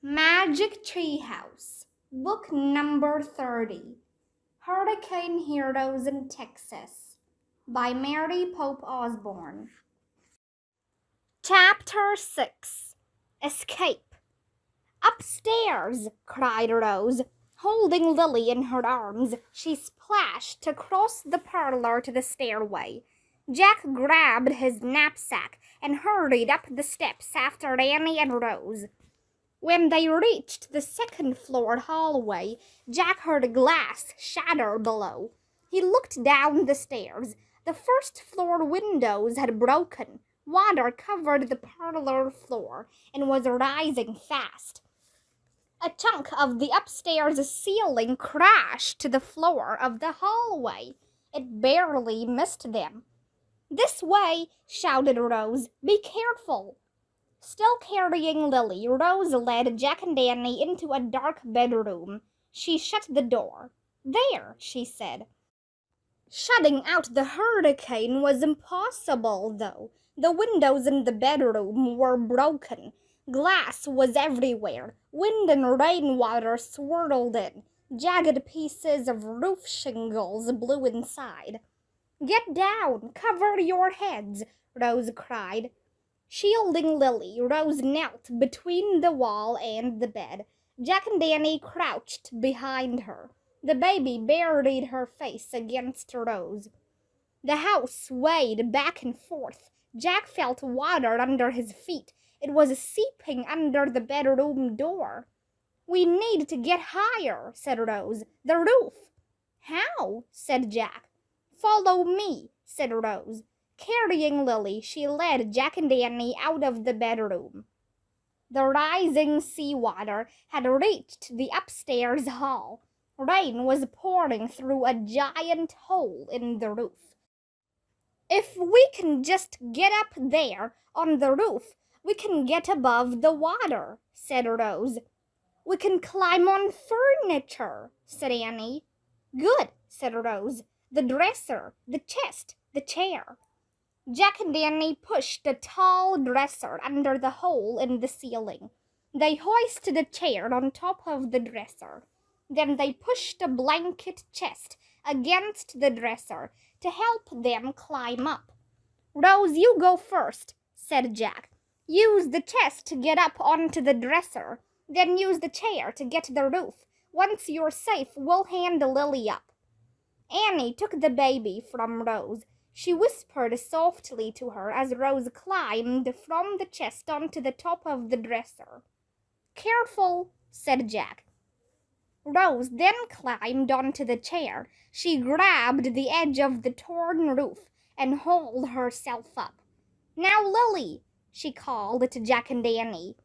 Magic Treehouse, Book Number 30, Hurricane Heroes in Texas, by Mary Pope Osborne. Chapter 6, Escape. Upstairs, cried Rose. Holding Lily in her arms, she splashed across the parlor to the stairway. Jack grabbed his knapsack and hurried up the steps after Annie and Rose. When they reached the second-floor hallway, Jack heard glass shatter below. He looked down the stairs. The first-floor windows had broken. Water covered the parlor floor and was rising fast. A chunk of the upstairs ceiling crashed to the floor of the hallway. It barely missed them. "This way!" shouted Rose. "Be careful!" Still carrying Lily, Rose led Jack and Annie into a dark bedroom. She shut the door. "There," she said. Shutting out the hurricane was impossible, though. The windows in the bedroom were broken. Glass was everywhere. Wind and rainwater swirled in. Jagged pieces of roof shingles blew inside. "Get down! Cover your heads!" Rose cried. Shielding Lily, Rose knelt between the wall and the bed. Jack and Annie crouched behind her. The baby buried her face against Rose. The house swayed back and forth. Jack felt water under his feet. It was seeping under the bedroom door. "We need to get higher," said Rose. "The roof." "How?" said Jack. "Follow me," said Rose. Carrying Lily, she led Jack and Annie out of the bedroom. The rising seawater had reached the upstairs hall. Rain was pouring through a giant hole in the roof. "If we can just get up there on the roof, we can get above the water," said Rose. "We can climb on furniture," said Annie. "Good," said Rose. "The dresser, the chest, the chair." Jack and Annie pushed a tall dresser under the hole in the ceiling. They hoisted a chair on top of the dresser. Then they pushed a blanket chest against the dresser to help them climb up. "Rose, you go first," said Jack. "Use the chest to get up onto the dresser. Then use the chair to get to the roof. Once you're safe, we'll hand Lily up." Annie took the baby from Rose. She whispered softly to her as Rose climbed from the chest onto the top of the dresser. "Careful," said Jack. Rose then climbed onto the chair. She grabbed the edge of the torn roof and hauled herself up. "Now, Lily," she called to Jack and Annie.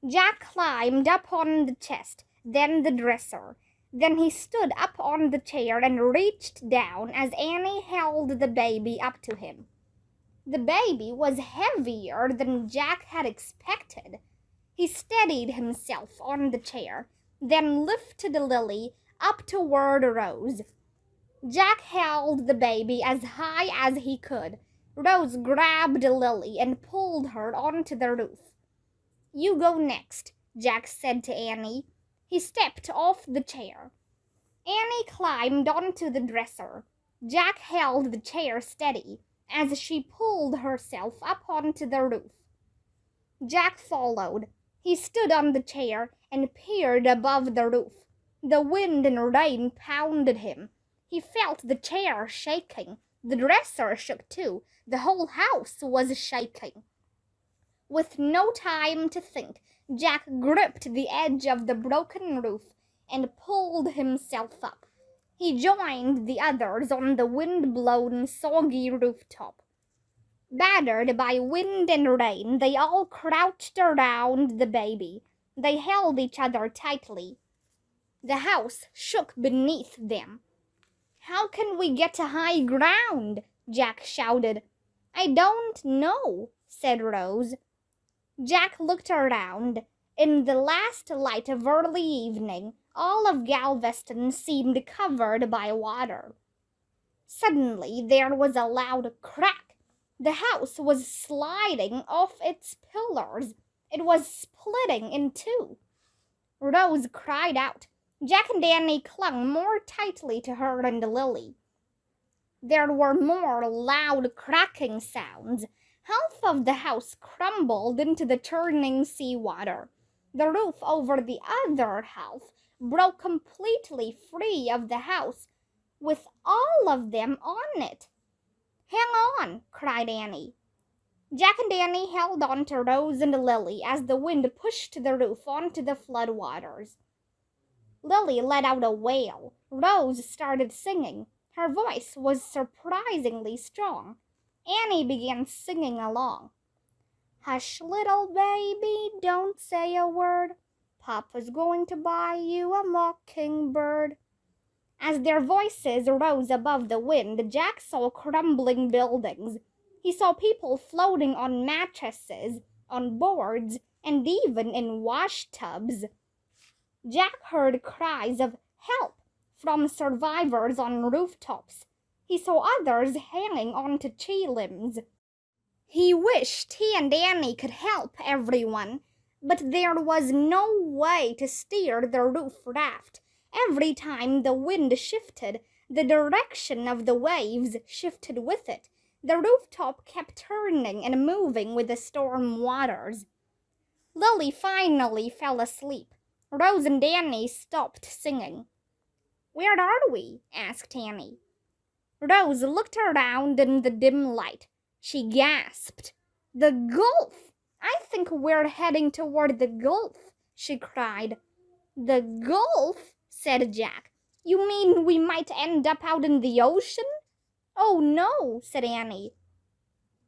Jack climbed up on the chest, then the dresser. Then he stood up on the chair and reached down as Annie held the baby up to him. The baby was heavier than Jack had expected. He steadied himself on the chair, then lifted Lily up toward Rose. Jack held the baby as high as he could. Rose grabbed Lily and pulled her onto the roof. "You go next," Jack said to Annie. He stepped off the chair. Annie climbed onto the dresser. Jack held the chair steady as she pulled herself up onto the roof. Jack followed. He stood on the chair and peered above the roof. The wind and rain pounded him. He felt the chair shaking. The dresser shook too. The whole house was shaking. With no time to think, Jack gripped the edge of the broken roof and pulled himself up. He joined the others on the wind-blown, soggy rooftop. Battered by wind and rain, they all crouched around the baby. They held each other tightly. The house shook beneath them. "How can we get to high ground?" Jack shouted. "I don't know," said Rose. Jack looked around. In the last light of early evening, all of Galveston seemed covered by water. Suddenly there was a loud crack. The house was sliding off its pillars. It was splitting in two. Rose cried out. Jack and Danny clung more tightly to her and Lily. There were more loud cracking sounds. Half of the house crumbled into the churning seawater. The roof over the other half broke completely free of the house, with all of them on it. "Hang on!" cried Annie. Jack and Danny held on to Rose and Lily as the wind pushed the roof onto the floodwaters. Lily let out a wail. Rose started singing. Her voice was surprisingly strong. Annie began singing along. "Hush, little baby, don't say a word. Papa's going to buy you a mockingbird." As their voices rose above the wind, Jack saw crumbling buildings. He saw people floating on mattresses, on boards, and even in washtubs. Jack heard cries of "help" from survivors on rooftops. He saw others hanging onto tree limbs. He wished he and Annie could help everyone, but there was no way to steer the roof raft. Every time the wind shifted, the direction of the waves shifted with it. The rooftop kept turning and moving with the storm waters. Lily finally fell asleep. Rose and Annie stopped singing. "Where are we?" asked Annie. Rose looked around in the dim light. She gasped. "The Gulf! I think we're heading toward the Gulf," she cried. "The Gulf?" said Jack. "You mean we might end up out in the ocean?" "Oh, no," said Annie.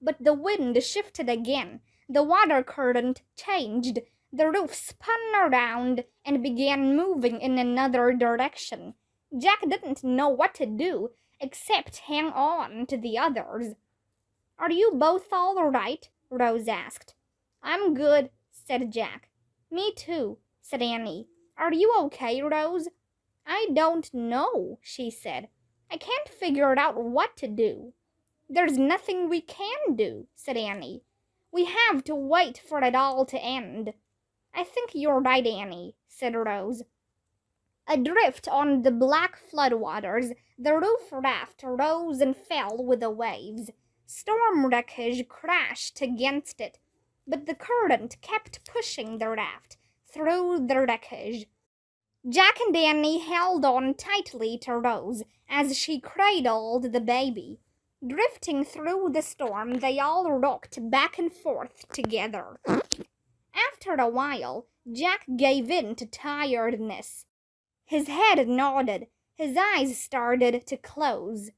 But the wind shifted again. The water current changed. The roof spun around and began moving in another direction. Jack didn't know what to do except hang on to the others. "Are you both all right?" Rose asked. "I'm good," said Jack. "Me too," said Annie. "Are you okay, Rose?" "I don't know," she said. "I can't figure out what to do." "There's nothing we can do," said Annie. "We have to wait for it all to end." "I think you're right, Annie," said Rose. Adrift on the black floodwaters, the roof raft rose and fell with the waves. Storm wreckage crashed against it, but the current kept pushing the raft through the wreckage. Jack and Annie held on tightly to Rose as she cradled the baby. Drifting through the storm, they all rocked back and forth together. After a while, Jack gave in to tiredness. His head nodded. His eyes started to close.